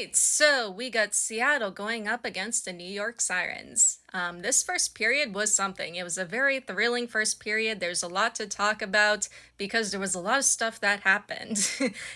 right, so we got Seattle going up against the New York Sirens. This first period was something. It was a very thrilling first period. There's a lot to talk about because there was a lot of stuff that happened.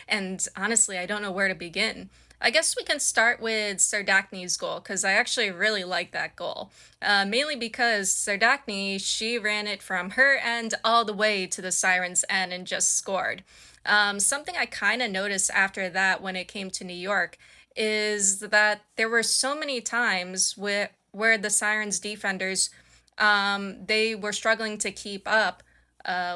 And honestly, I don't know where to begin. I guess we can start with Sardakne's goal because I actually really like that goal. Mainly because Sardakne, she ran it from her end all the way to the Sirens' end and just scored. Something I kind of noticed after that when it came to New York is that there were so many times where the Sirens defenders they were struggling to keep up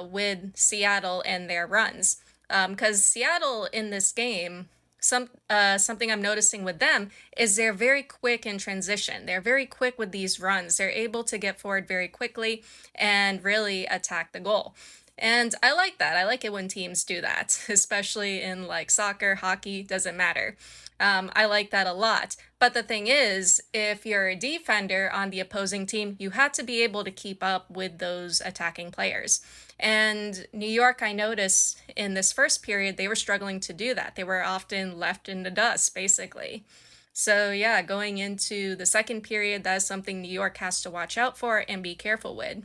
with Seattle and their runs. Because Seattle in this game, something I'm noticing with them is they're very quick in transition. They're very quick with these runs. They're able to get forward very quickly and really attack the goal. And I like that. I like it when teams do that, especially in like soccer, hockey, doesn't matter. I like that a lot. But the thing is, if you're a defender on the opposing team, you had to be able to keep up with those attacking players. And New York, I noticed in this first period, they were struggling to do that. They were often left in the dust, basically. So, yeah, going into the second period, that's something New York has to watch out for and be careful with.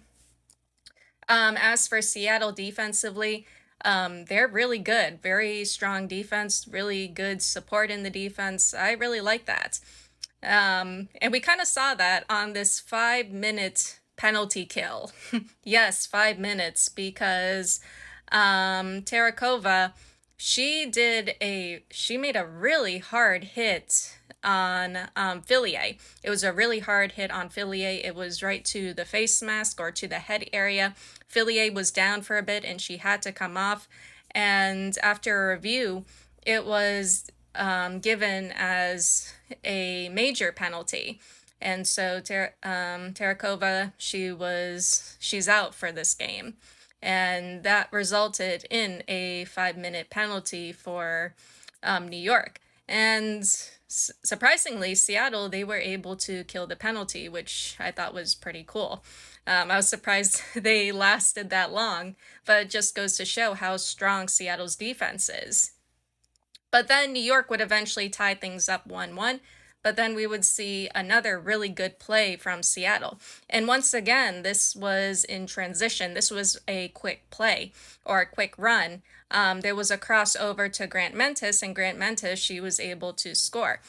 As for Seattle defensively, they're really good. Very strong defense, really good support in the defense. I really like that. And we kind of saw that on this 5 minute penalty kill. Yes, 5 minutes, because Tarakova, she made a really hard hit on Fillier. It was a really hard hit on Fillier. It was right to the face mask or to the head area. Fillier was down for a bit and she had to come off. And after a review, it was given as a major penalty. And so Tarakova, she's out for this game. And that resulted in a 5 minute penalty for New York. And surprisingly, Seattle, they were able to kill the penalty, which I thought was pretty cool. I was surprised they lasted that long, but it just goes to show how strong Seattle's defense is. But then New York would eventually tie things up 1-1, but then we would see another really good play from Seattle. And once again, this was in transition. This was a quick play or a quick run. There was a crossover to Grant Mentis, and Grant Mentis, she was able to score.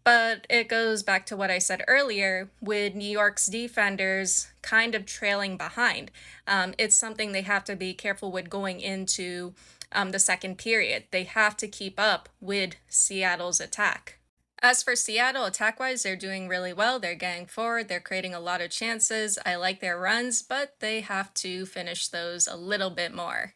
But it goes back to what I said earlier with New York's defenders kind of trailing behind. It's something they have to be careful with going into the second period. They have to keep up with Seattle's attack. As for Seattle, attack wise, they're doing really well. They're getting forward, they're creating a lot of chances. I like their runs, but they have to finish those a little bit more.